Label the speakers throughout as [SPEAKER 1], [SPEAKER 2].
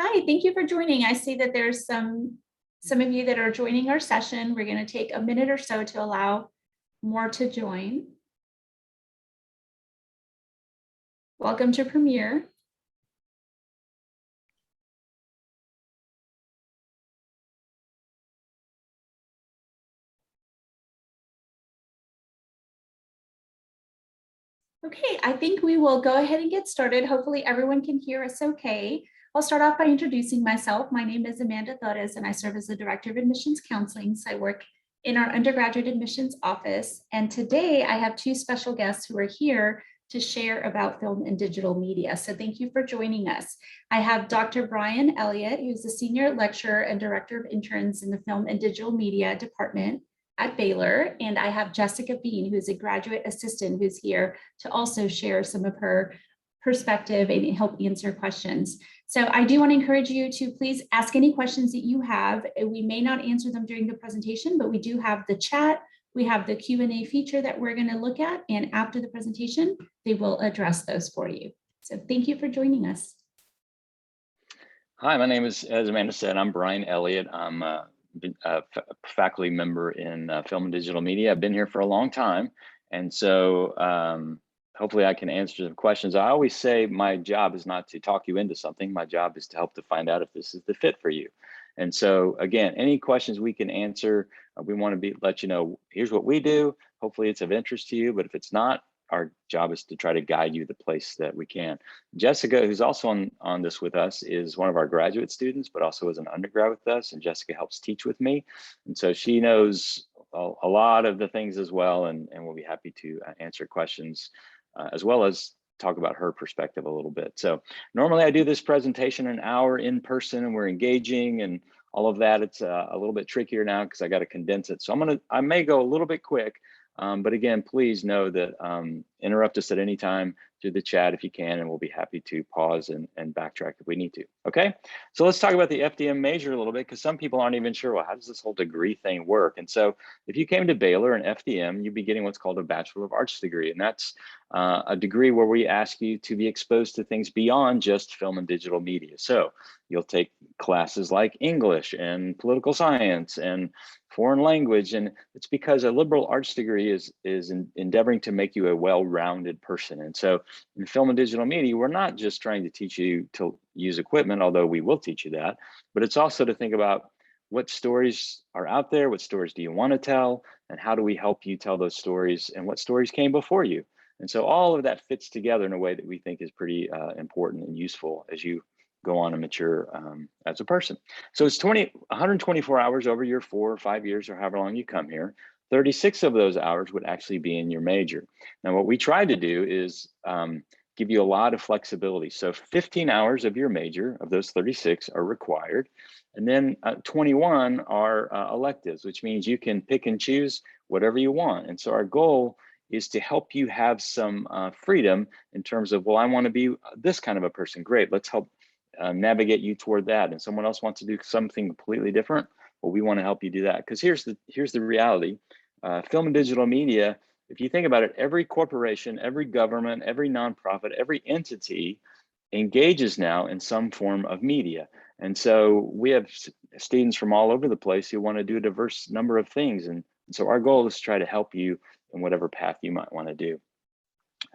[SPEAKER 1] Hi, thank you for joining. I see that there's some of you that are joining our session. We're going to take a minute or so to allow more to join. Welcome to Premiere. Okay, I think we will go ahead and get started. Hopefully everyone can hear us okay. I'll start off by introducing myself. My name is Amanda Torres and I serve as the Director of Admissions Counseling. So I work in our undergraduate admissions office. And today I have two special guests who are here to share about film and digital media. So thank you for joining us. I have Dr. Brian Elliott, who's the Senior Lecturer and Director of Interns in the Film and Digital Media Department at Baylor. And I have Jessica Bean, who's a graduate assistant who's here to also share some of her perspective and help answer questions. So I do want to encourage you to please ask any questions that you have. We may not answer them during the presentation, but we do have the chat. We have the Q&A feature that we're going to look at. And after the presentation, they will address those for you. So thank you for joining us.
[SPEAKER 2] Hi, my name is, as Amanda said, I'm Brian Elliott. I'm a faculty member in film and digital media. I've been here for a long time. And so hopefully I can answer some questions. I always say my job is not to talk you into something. My job is to help to find out if this is the fit for you. And so again, any questions we can answer, we want to let you know, here's what we do. Hopefully it's of interest to you, but if it's not, our job is to try to guide you the place that we can. Jessica, who's also on this with us, is one of our graduate students, but also is an undergrad with us. And Jessica helps teach with me. And so she knows a lot of the things as well. And we'll be happy to answer questions as well as talk about her perspective a little bit. So normally I do this presentation an hour in person and we're engaging and all of that. It's a little bit trickier now because I got to condense it. So I may go a little bit quick. But again, please know that interrupt us at any time through the chat if you can, and we'll be happy to pause and backtrack if we need to. Okay, so let's talk about the FDM major a little bit because some people aren't even sure, well, how does this whole degree thing work? And so if you came to Baylor and FDM, you'd be getting what's called a Bachelor of Arts degree. And that's a degree where we ask you to be exposed to things beyond just film and digital media. So you'll take classes like English and political science and foreign language, and it's because a liberal arts degree is endeavoring to make you a well-rounded person. And so in film and digital media, we're not just trying to teach you to use equipment, although we will teach you that, but it's also to think about what stories are out there, what stories do you want to tell, and how do we help you tell those stories, and what stories came before you. And so all of that fits together in a way that we think is pretty important and useful as you go on and mature as a person. So it's 124 hours over your 4 or 5 years or however long you come here. 36 of those hours would actually be in your major. Now, what we try to do is give you a lot of flexibility. So 15 hours of your major, of those 36, are required. And then 21 are electives, which means you can pick and choose whatever you want. And so our goal is to help you have some freedom in terms of, well, I want to be this kind of a person. Great, let's help navigate you toward that. And someone else wants to do something completely different. Well, we want to help you do that, because here's the reality. Film and digital media, if you think about it, every corporation, every government, every nonprofit, every entity engages now in some form of media. And so we have students from all over the place who want to do a diverse number of things. And so our goal is to try to help you in whatever path you might want to do.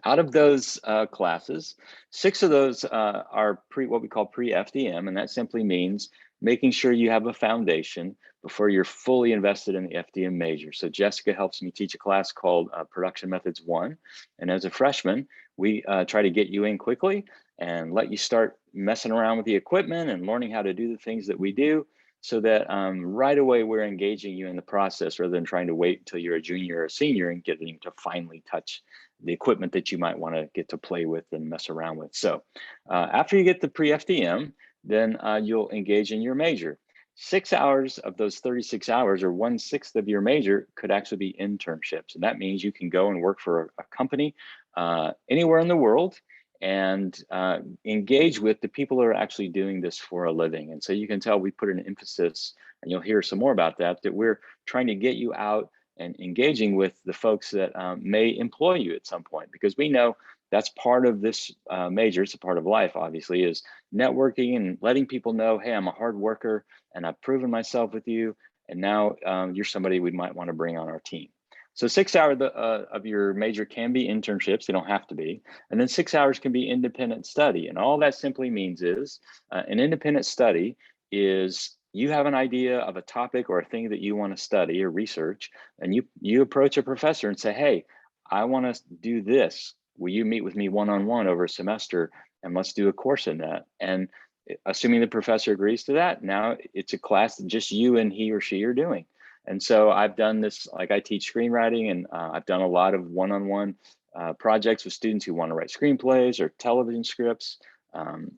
[SPEAKER 2] Out of those classes, 6 of those are what we call pre-FDM, and that simply means making sure you have a foundation before you're fully invested in the FDM major. So Jessica helps me teach a class called Production Methods 1. And as a freshman, we try to get you in quickly and let you start messing around with the equipment and learning how to do the things that we do, so that right away we're engaging you in the process rather than trying to wait until you're a junior or a senior and getting to finally touch the equipment that you might want to get to play with and mess around with. So after you get the pre-FDM, then you'll engage in your major. 6 hours of those 36 hours, or 1/6 of your major, could actually be internships. And that means you can go and work for a company anywhere in the world and engage with the people who are actually doing this for a living. And so you can tell we put an emphasis, and you'll hear some more about that, that we're trying to get you out and engaging with the folks that may employ you at some point, because we know that's part of this major. It's a part of life, obviously, is networking and letting people know, hey, I'm a hard worker and I've proven myself with you. And now you're somebody we might want to bring on our team. So 6 hours of your major can be internships. They don't have to be. And then 6 hours can be independent study. And all that simply means is an independent study is you have an idea of a topic or a thing that you want to study or research, and you approach a professor and say, hey, I want to do this. Will you meet with me one-on-one over a semester, and let's do a course in that? And assuming the professor agrees to that, now it's a class that just you and he or she are doing. And so I've done this, like I teach screenwriting, and I've done a lot of one-on-one projects with students who want to write screenplays or television scripts.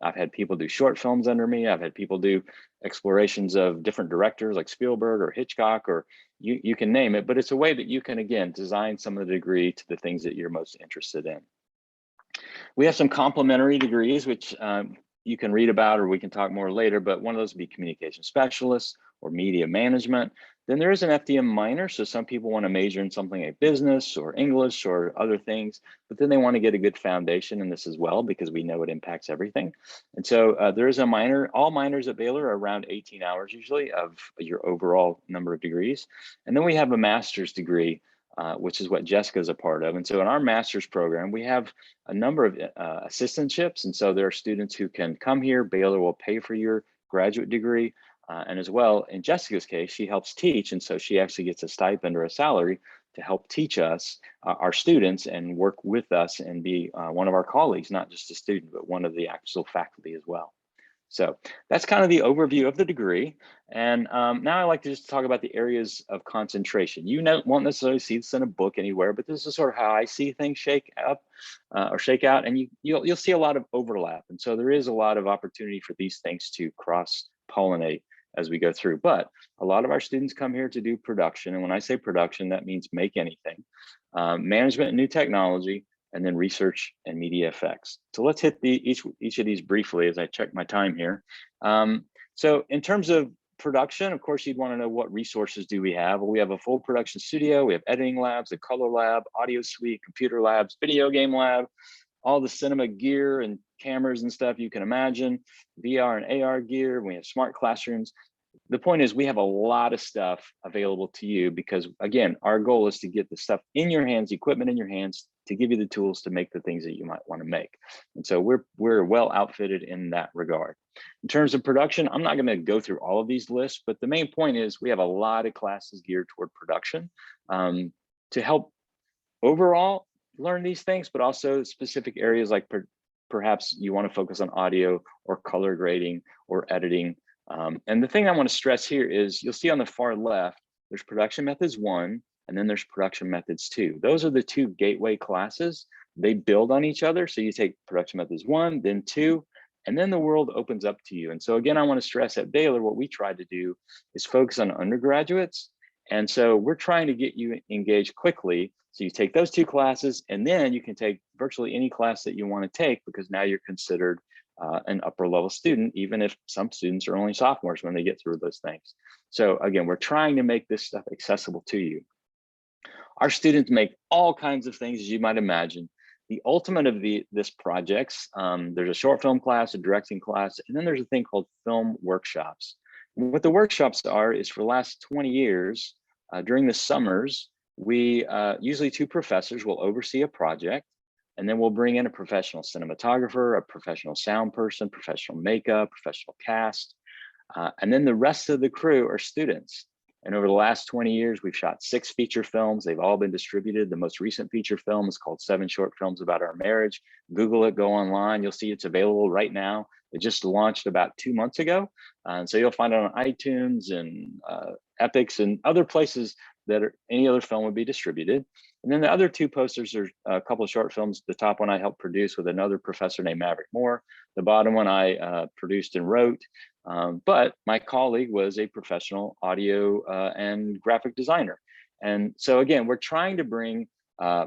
[SPEAKER 2] I've had people do short films under me. I've had people do explorations of different directors like Spielberg or Hitchcock, or you can name it, but it's a way that you can, again, design some of the degree to the things that you're most interested in. We have some complementary degrees, which you can read about, or we can talk more later, but one of those would be communication specialist or media management. Then there is an FDM minor. So some people want to major in something like business or English or other things, but then they want to get a good foundation in this as well, because we know it impacts everything. And so there is a minor. All minors at Baylor are around 18 hours usually of your overall number of degrees. And then we have a master's degree, which is what Jessica is a part of. And so in our master's program, we have a number of assistantships. And so there are students who can come here. Baylor will pay for your graduate degree. And as well, in Jessica's case, she helps teach. And so she actually gets a stipend or a salary to help teach us, our students, and work with us and be one of our colleagues, not just a student, but one of the actual faculty as well. So that's kind of the overview of the degree. And now I like to just talk about the areas of concentration. You won't necessarily see this in a book anywhere, but this is sort of how I see things shake up or shake out. And you'll see a lot of overlap. And so there is a lot of opportunity for these things to cross-pollinate as we go through. But a lot of our students come here to do production. And when I say production, that means make anything, management and new technology, and then research and media effects. So let's hit each of these briefly as I check my time here. So in terms of production, of course, you'd want to know what resources do we have. Well, we have a full production studio. We have editing labs, a color lab, audio suite, computer labs, video game lab, all the cinema gear and cameras and stuff you can imagine, VR and AR gear. We have smart classrooms. The point is we have a lot of stuff available to you because, again, our goal is to get the stuff in your hands, equipment in your hands, to give you the tools to make the things that you might want to make. And so we're well outfitted in that regard. In terms of production, I'm not going to go through all of these lists, but the main point is we have a lot of classes geared toward production to help overall learn these things, but also specific areas like perhaps you want to focus on audio or color grading or editing. And the thing I want to stress here is you'll see on the far left, there's production methods 1, and then there's production methods 2. Those are the 2 gateway classes. They build on each other. So you take production methods 1, then 2, and then the world opens up to you. And so again, I want to stress at Baylor, what we try to do is focus on undergraduates. And so we're trying to get you engaged quickly. So you take those 2 classes, and then you can take virtually any class that you want to take, because now you're considered an upper level student, even if some students are only sophomores when they get through those things. So again, we're trying to make this stuff accessible to you. Our students make all kinds of things, as you might imagine. The ultimate of this projects, there's a short film class, a directing class, and then there's a thing called film workshops. And what the workshops are is for the last 20 years, during the summers, we usually 2 professors will oversee a project, and then we'll bring in a professional cinematographer, a professional sound person, professional makeup, professional cast, and then the rest of the crew are students. And over the last 20 years, we've shot 6 feature films. They've all been distributed. The most recent feature film is called 7 Short Films About Our Marriage. Google it, go online. You'll see it's available right now. It just launched about 2 months ago. And so you'll find it on iTunes and Epics and other places that any other film would be distributed. And then the other 2 posters are a couple of short films. The top one I helped produce with another professor named Maverick Moore. The bottom one I produced and wrote. But my colleague was a professional audio and graphic designer. And so again, we're trying to bring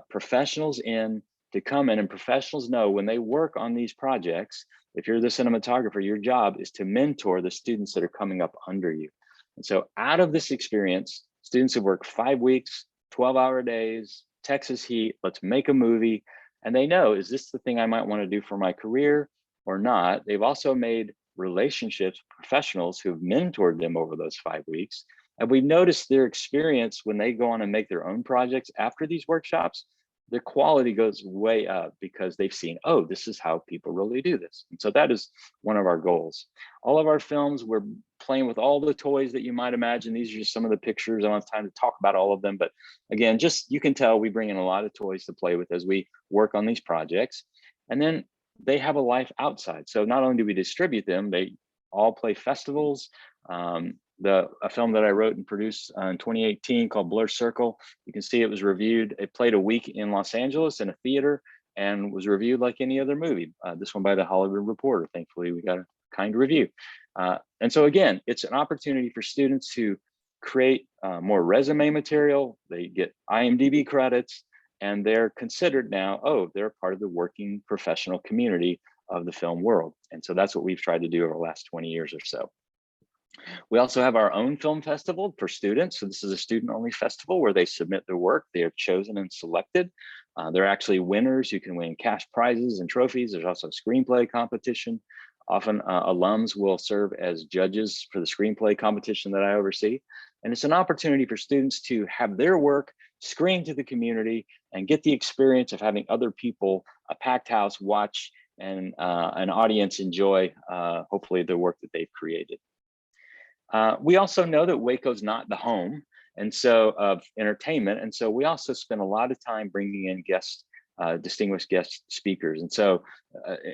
[SPEAKER 2] professionals in to come in, and professionals know when they work on these projects, if you're the cinematographer, your job is to mentor the students that are coming up under you. And so out of this experience, students have worked 5 weeks, 12-hour days, Texas heat, let's make a movie. And they know, is this the thing I might want to do for my career or not? They've also made relationships, professionals who've mentored them over those 5 weeks. And we noticed their experience when they go on and make their own projects after these workshops, their quality goes way up because they've seen, oh, this is how people really do this. And so that is one of our goals. All of our films, we're playing with all the toys that you might imagine. These are just some of the pictures. I don't have time to talk about all of them, but again, just you can tell we bring in a lot of toys to play with as we work on these projects. And then they have a life outside. So not only do we distribute them, they all play festivals. A film that I wrote and produced in 2018 called Blur Circle, you can see it was reviewed. It played a week in Los Angeles in a theater and was reviewed like any other movie. This one by the Hollywood Reporter. Thankfully, we got a kind review. And so again, it's an opportunity for students to create more resume material. They get IMDb credits, and they're considered now, oh, they're part of the working professional community of the film world. And so that's what we've tried to do over the last 20 years or so. We also have our own film festival for students. So this is a student-only festival where they submit their work. They are chosen and selected. They're actually winners. You can win cash prizes and trophies. There's also a screenplay competition. Often alums will serve as judges for the screenplay competition that I oversee. And it's an opportunity for students to have their work screened to the community and get the experience of having other people, a packed house, watch and an audience enjoy, hopefully, the work that they've created. We also know that Waco's not the home and so of entertainment. And so we also spend a lot of time bringing in guests, distinguished guest speakers. And so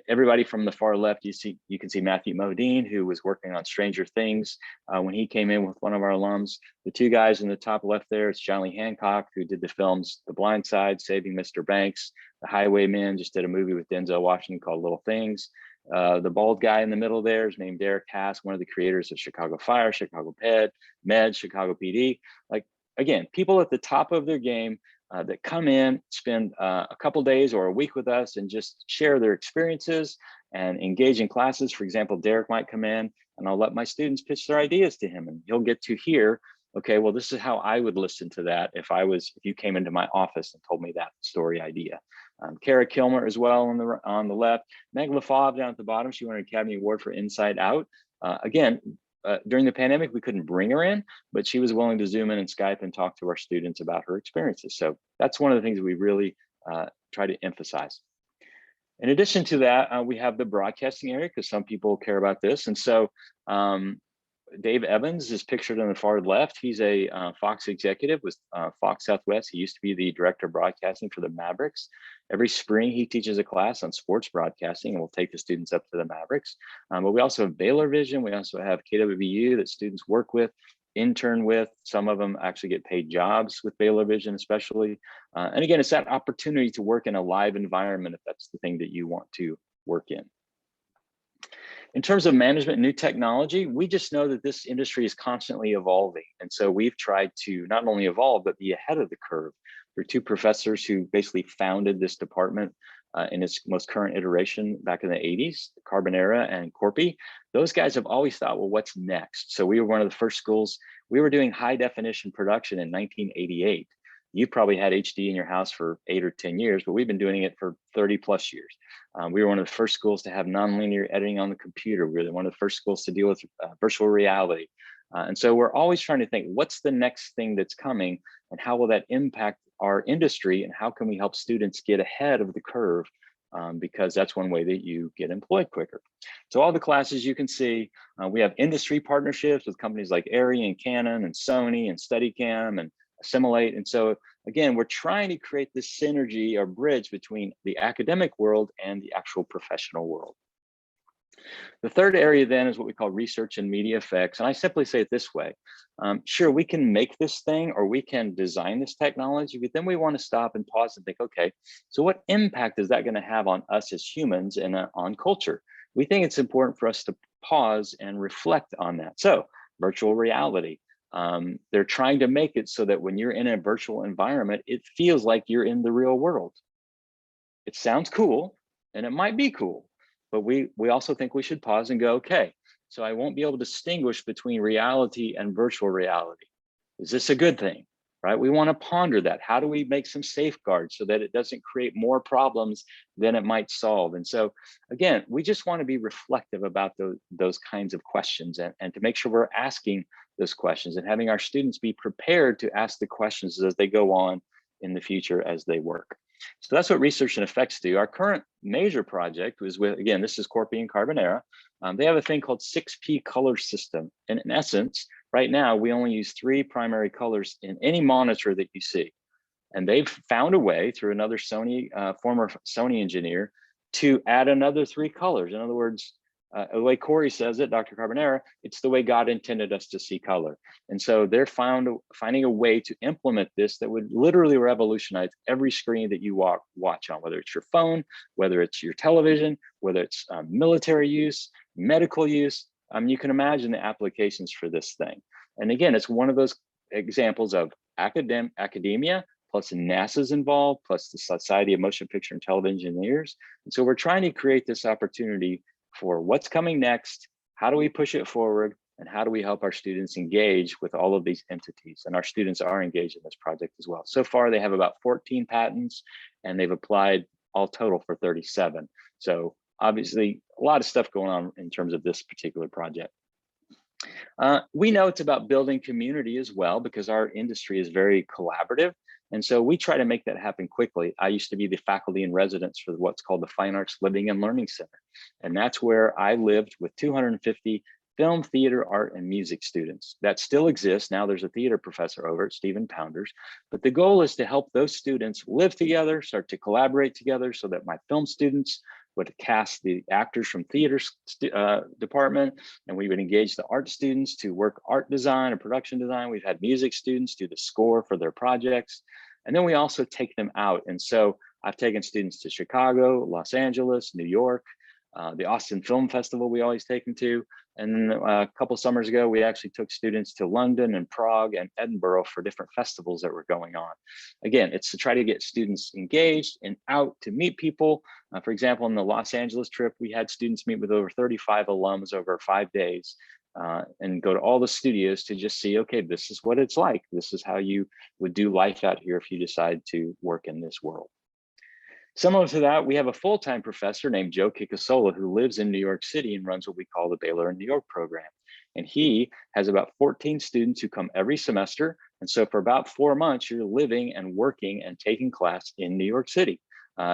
[SPEAKER 2] everybody from the far left, you can see Matthew Modine, who was working on Stranger Things when he came in with one of our alums. The two guys in the top left there, it's Johnny Hancock, who did the films The Blind Side, Saving Mr. Banks, The Highwaymen, just did a movie with Denzel Washington called Little Things. The bald guy in the middle there is named Derek Haas, one of the creators of Chicago Fire, Chicago Med, Chicago PD. Like, again, people at the top of their game that come in, spend a couple days or a week with us and just share their experiences and engage in classes. For example, Derek might come in and I'll let my students pitch their ideas to him and he'll get to hear, okay, well, this is how I would listen to that if you came into my office and told me that story idea. Kara Kilmer as well on the left. Meg LaFave down at the bottom, she won an Academy Award for Inside Out. Again, during the pandemic, we couldn't bring her in, but she was willing to Zoom in and Skype and talk to our students about her experiences. So that's one of the things that we really try to emphasize. In addition to that, we have the broadcasting area because some people care about this. And so Dave Evans is pictured on the far left. He's a Fox executive with Fox Southwest. He used to be the director of broadcasting for the Mavericks. Every spring, he teaches a class on sports broadcasting, and we'll take the students up to the Mavericks. But we also have Baylor Vision. We also have KWVU that students work with, intern with. Some of them actually get paid jobs with Baylor Vision, especially. And again, it's that opportunity to work in a live environment if that's the thing that you want to work in. In terms of management and new technology, we just know that this industry is constantly evolving. And so we've tried to not only evolve, but be ahead of the curve. There are two professors who basically founded this department in its most current iteration back in the 80s, Carbonera and Corpy. Those guys have always thought, well, what's next? So we were one of the first schools. We were doing high definition production in 1988. You probably had HD in your house for 8 or 10 years, but we've been doing it for 30 plus years. We were one of the first schools to have nonlinear editing on the computer. We were one of the first schools to deal with virtual reality. And so we're always trying to think, what's the next thing that's coming and how will that impact our industry and how can we help students get ahead of the curve? Because that's one way that you get employed quicker. So all the classes you can see, we have industry partnerships with companies like Arri and Canon and Sony and Steadicam and Assimilate. And so again, we're trying to create this synergy or bridge between the academic world and the actual professional world. The third area then is what we call research and media effects. And I simply say it this way. Sure, we can make this thing or we can design this technology, but then we want to stop and pause and think, okay, so what impact is that going to have on us as humans and on culture? We think it's important for us to pause and reflect on that. So virtual reality. They're trying to make it so that when you're in a virtual environment, it feels like you're in the real world. It sounds cool, and it might be cool, but we also think we should pause and go, okay, so I won't be able to distinguish between reality and virtual reality. Is this a good thing? right? We want to ponder that. How do we make some safeguards so that it doesn't create more problems than it might solve? And so again, we just want to be reflective about those kinds of questions, and to make sure we're asking those questions and having our students be prepared to ask the questions as they go on in the future as they work. So that's what research and effects do. Our current major project was with, again, this is Corpy and Carbonera. They have a thing called 6P color system. And in essence, right now, we only use 3 primary colors in any monitor that you see. And they've found a way through another former Sony engineer to add another 3 colors. In other words, the way Corey says it, Dr. Carbonera, it's the way God intended us to see color. And so they're finding a way to implement this that would literally revolutionize every screen that you watch on, whether it's your phone, whether it's your television, whether it's military use, medical use. You can imagine the applications for this thing. And again, it's one of those examples of academia, plus NASA's involved, plus the Society of Motion Picture and Television Engineers. And so we're trying to create this opportunity for what's coming next, how do we push it forward, and how do we help our students engage with all of these entities? And our students are engaged in this project as well. So far, they have about 14 patents, and they've applied all total for 37. So obviously, a lot of stuff going on in terms of this particular project. We know it's about building community as well, because our industry is very collaborative. And so we try to make that happen quickly. I used to be the faculty in residence for what's called the Fine Arts Living and Learning Center. And that's where I lived with 250 film, theater, art, and music students. That still exists. Now there's a theater professor over at Stephen Pounders. But the goal is to help those students live together, start to collaborate together, so that my film students would cast the actors from theater department, and we would engage the art students to work art design and production design. We've had music students do the score for their projects. And then we also take them out. And so I've taken students to Chicago, Los Angeles, New York, the Austin Film Festival we always take them to. And then a couple summers ago, we actually took students to London and Prague and Edinburgh for different festivals that were going on. Again, it's to try to get students engaged and out to meet people. For example, in the Los Angeles trip, we had students meet with over 35 alums over 5 days and go to all the studios to just see, okay, this is what it's like. This is how you would do life out here if you decide to work in this world. Similar to that, we have a full-time professor named Joe Kikasola who lives in New York City and runs what we call the Baylor in New York program. And he has about 14 students who come every semester. And so for about 4 months, you're living and working and taking class in New York City.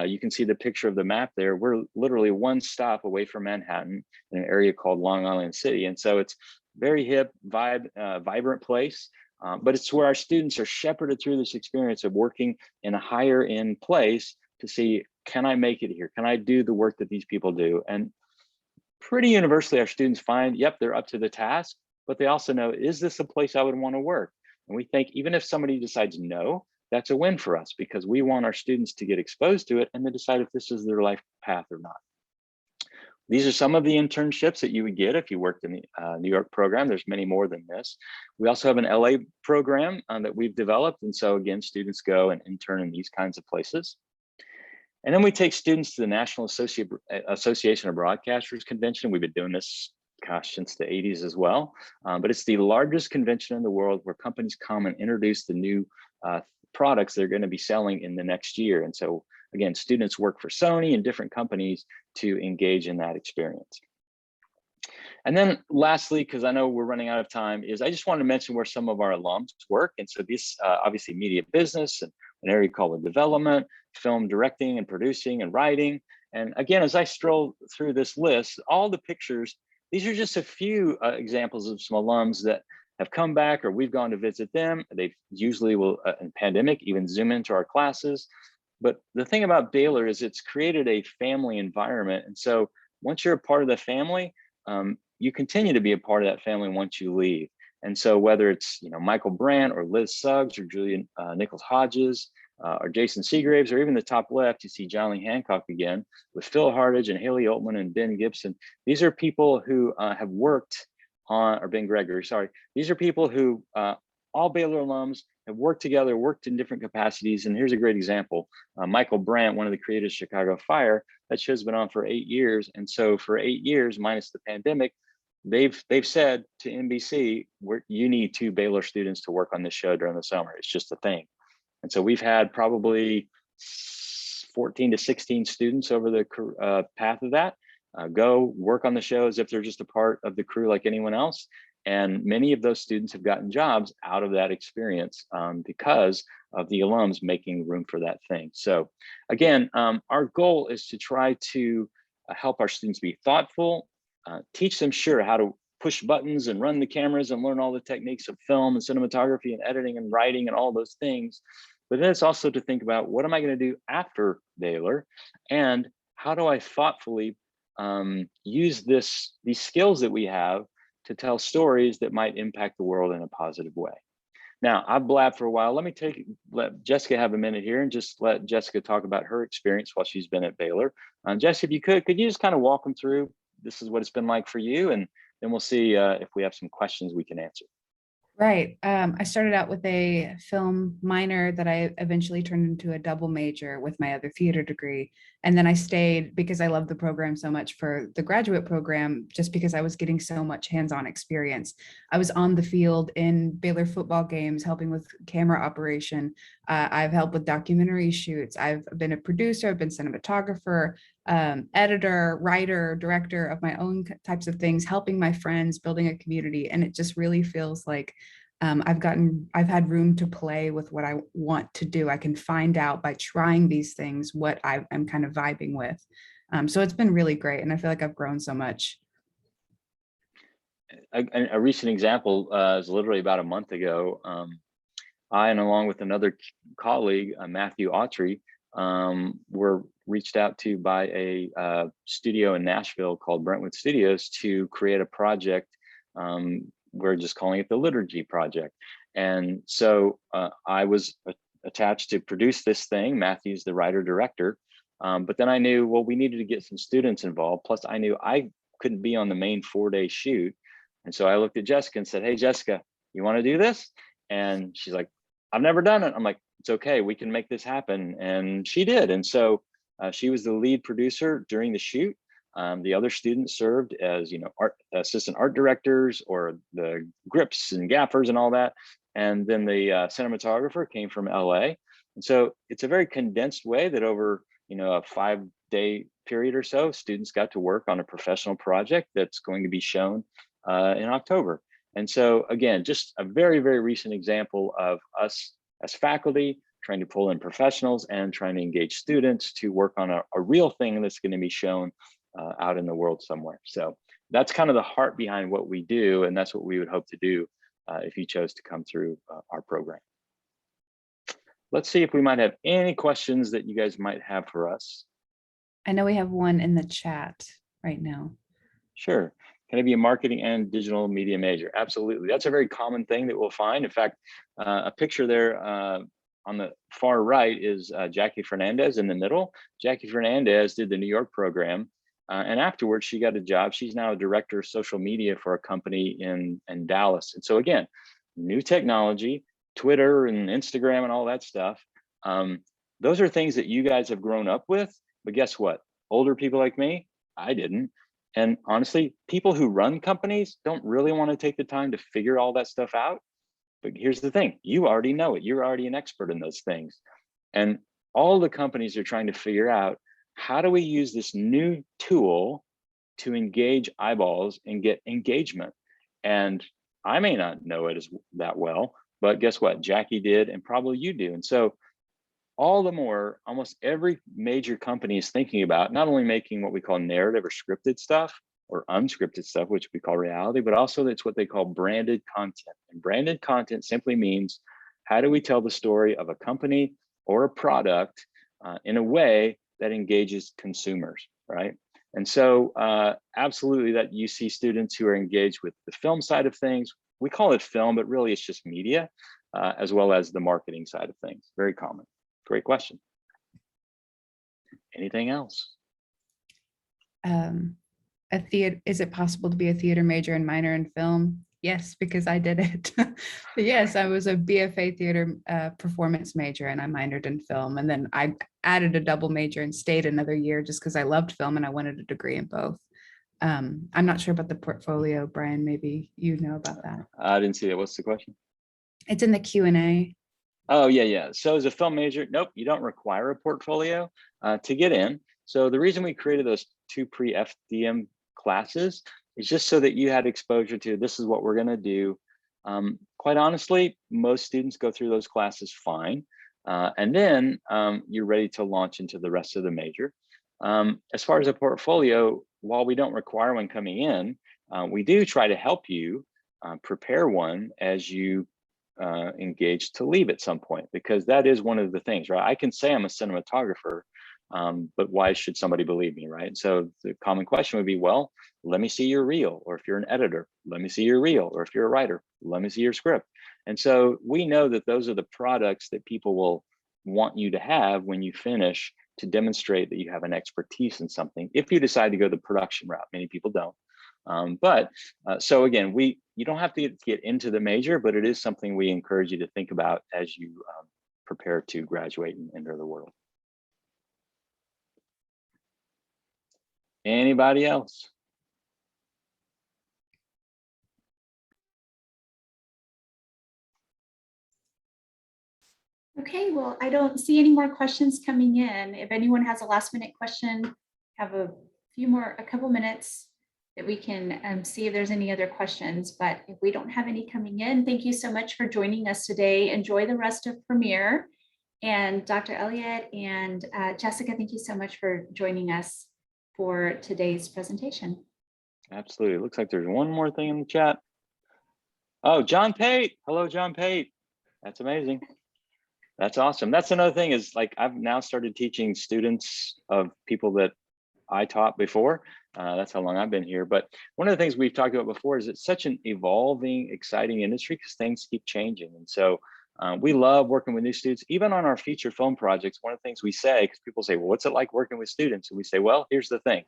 [SPEAKER 2] You can see the picture of the map there. We're literally 1 stop away from Manhattan in an area called Long Island City. And so it's very hip, vibrant place. But it's where our students are shepherded through this experience of working in a higher end place to see, can I make it here? Can I do the work that these people do? And pretty universally, our students find, yep, they're up to the task, but they also know, is this a place I would want to work? And we think even if somebody decides no, that's a win for us, because we want our students to get exposed to it and then decide if this is their life path or not. These are some of the internships that you would get if you worked in the New York program. There's many more than this. We also have an LA program that we've developed. And so again, students go and intern in these kinds of places. And then we take students to the National Association of Broadcasters Convention. We've been doing this, gosh, since the 80s as well. But it's the largest convention in the world where companies come and introduce the new products they're going to be selling in the next year. And so again, students work for Sony and different companies to engage in that experience. And then lastly, because I know we're running out of time, is I just wanted to mention where some of our alums work. And so this obviously media business and an area called development, film directing and producing and writing. And again, as I stroll through this list, all the pictures, these are just a few examples of some alums that have come back or we've gone to visit them. They usually will, in pandemic, even Zoom into our classes. But the thing about Baylor is it's created a family environment. And so once you're a part of the family, you continue to be a part of that family once you leave. And so whether it's Michael Brandt or Liz Suggs or Julian Nichols Hodges or Jason Seagraves, or even the top left, you see John Lee Hancock again with Phil Hardage and Haley Altman and Ben Gibson. These are people who have worked on, or Ben Gregory, sorry. These are people who, all Baylor alums, have worked together, worked in different capacities. And here's a great example. Michael Brandt, one of the creators of Chicago Fire, that show's been on for 8 years. And so for 8 years, minus the pandemic, they've said to NBC, you need 2 Baylor students to work on this show during the summer. It's just a thing. And so we've had probably 14 to 16 students over the path of that go work on the show as if they're just a part of the crew like anyone else. And many of those students have gotten jobs out of that experience because of the alums making room for that thing. So again, our goal is to try to help our students be thoughtful, teach them how to push buttons and run the cameras and learn all the techniques of film and cinematography and editing and writing and all those things. But then it's also to think about, what am I going to do after Baylor, and how do I thoughtfully use these skills that we have to tell stories that might impact the world in a positive way. Now, I've blabbed for a while. Let Jessica have a minute here and just let Jessica talk about her experience while she's been at Baylor. Jessica, if you could you just kind of walk them through, this is what it's been like for you, and then we'll see if we have some questions we can answer.
[SPEAKER 3] Right. I started out with a film minor that I eventually turned into a double major with my other theater degree. And then I stayed because I loved the program so much for the graduate program, just because I was getting so much hands-on experience. I was on the field in Baylor football games, helping with camera operation. I've helped with documentary shoots. I've been a producer, I've been cinematographer, editor, writer, director of my own types of things, helping my friends, building a community. And it just really feels like I've had room to play with what I want to do. I can find out by trying these things what I'm kind of vibing with. So it's been really great. And I feel like I've grown so much.
[SPEAKER 2] A recent example is literally about a month ago. I, and along with another colleague, Matthew Autry, were reached out to by a studio in Nashville called Brentwood Studios to create a project. We're just calling it the Liturgy Project. And so I was attached to produce this thing. Matthew's the writer director. But then I knew, well, we needed to get some students involved. Plus I knew I couldn't be on the main 4-day shoot. And so I looked at Jessica and said, hey, Jessica, you want to do this? And she's like, I've never done it. I'm like, it's okay, we can make this happen. And she did. And so she was the lead producer during the shoot. The other students served as, assistant art directors or the grips and gaffers and all that. And then the cinematographer came from LA. And so it's a very condensed way that over, a 5-day period or so, students got to work on a professional project that's going to be shown in October. And so again, just a very, very recent example of us as faculty trying to pull in professionals and trying to engage students to work on a real thing that's going to be shown out in the world somewhere. So that's kind of the heart behind what we do. And that's what we would hope to do if you chose to come through our program. Let's see if we might have any questions that you guys might have for us.
[SPEAKER 3] I know we have one in the chat right now.
[SPEAKER 2] Sure. Can I be a marketing and digital media major? Absolutely. That's a very common thing that we'll find. In fact, a picture there on the far right is Jackie Fernandez in the middle. Jackie Fernandez did the New York program. And afterwards, she got a job. She's now a director of social media for a company in Dallas. And so again, new technology, Twitter and Instagram and all that stuff. Those are things that you guys have grown up with. But guess what? Older people like me, I didn't. And honestly, people who run companies don't really want to take the time to figure all that stuff out. But here's the thing, you already know it. You're already an expert in those things. And all the companies are trying to figure out, how do we use this new tool to engage eyeballs and get engagement? And I may not know it that well, but guess what? Jackie did, and probably you do. And so all the more, almost every major company is thinking about not only making what we call narrative or scripted stuff or unscripted stuff, which we call reality, but also it's what they call branded content. And branded content simply means, how do we tell the story of a company or a product in a way that engages consumers, right? And so absolutely that you see students who are engaged with the film side of things. We call it film, but really it's just media, as well as the marketing side of things. Very common. Great question. Anything else?
[SPEAKER 3] Is it possible to be a theater major and minor in film? Yes, because I did it. Yes, I was a BFA theater performance major and I minored in film. And then I added a double major and stayed another year just because I loved film and I wanted a degree in both. I'm not sure about the portfolio, Brian, maybe you know about that.
[SPEAKER 2] I didn't see that. What's the question?
[SPEAKER 3] It's in the Q&A.
[SPEAKER 2] Oh, yeah. So as a film major, nope, you don't require a portfolio to get in. So the reason we created those 2 pre-FDM classes is just so that you had exposure to, this is what we're going to do. Quite honestly, most students go through those classes fine. And then you're ready to launch into the rest of the major. As far as a portfolio, while we don't require one coming in, we do try to help you prepare one as you engage to leave at some point, because that is one of the things, right? I can say I'm a cinematographer, but why should somebody believe me, right? So the common question would be, well, let me see your reel, or if you're an editor, let me see your reel, or if you're a writer, let me see your script. And so we know that those are the products that people will want you to have when you finish, to demonstrate that you have an expertise in something. If you decide to go the production route, many people don't. So again, you don't have to get into the major, but it is something we encourage you to think about as you prepare to graduate and enter the world. Anybody else?
[SPEAKER 1] Okay, well, I don't see any more questions coming in. If anyone has a last minute question, have a couple minutes that we can see if there's any other questions. But if we don't have any coming in, thank you so much for joining us today. Enjoy the rest of Premiere. And Dr. Elliott and Jessica, thank you so much for joining us for today's presentation.
[SPEAKER 2] Absolutely. It looks like there's one more thing in the chat. Oh, John Pate. Hello, John Pate. That's amazing. That's awesome. That's another thing, is like, I've now started teaching students of people that I taught before. That's how long I've been here. But one of the things we've talked about before is it's such an evolving, exciting industry, because things keep changing. And so we love working with new students. Even on our feature film projects, one of the things we say, because people say, well, what's it like working with students? And we say, well, here's the thing.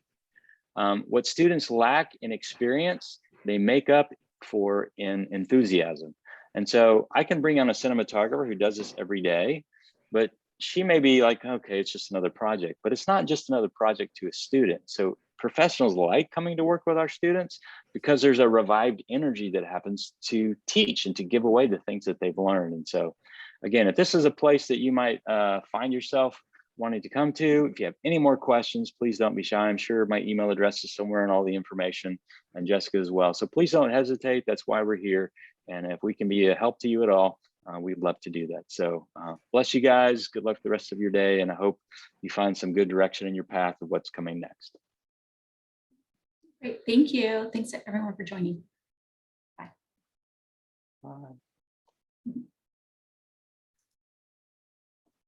[SPEAKER 2] What students lack in experience, they make up for in enthusiasm. And so I can bring on a cinematographer who does this every day, but she may be like, okay, it's just another project, but it's not just another project to a student. So professionals like coming to work with our students because there's a revived energy that happens to teach and to give away the things that they've learned. And so again, if this is a place that you might find yourself wanting to come to, if you have any more questions, please don't be shy. I'm sure my email address is somewhere in all the information, and Jessica as well. So please don't hesitate. That's why we're here. And if we can be a help to you at all, we'd love to do that. So bless you guys. Good luck the rest of your day. And I hope you find some good direction in your path of what's coming next.
[SPEAKER 1] Great. Thank you. Thanks everyone for joining. Bye.
[SPEAKER 2] Bye.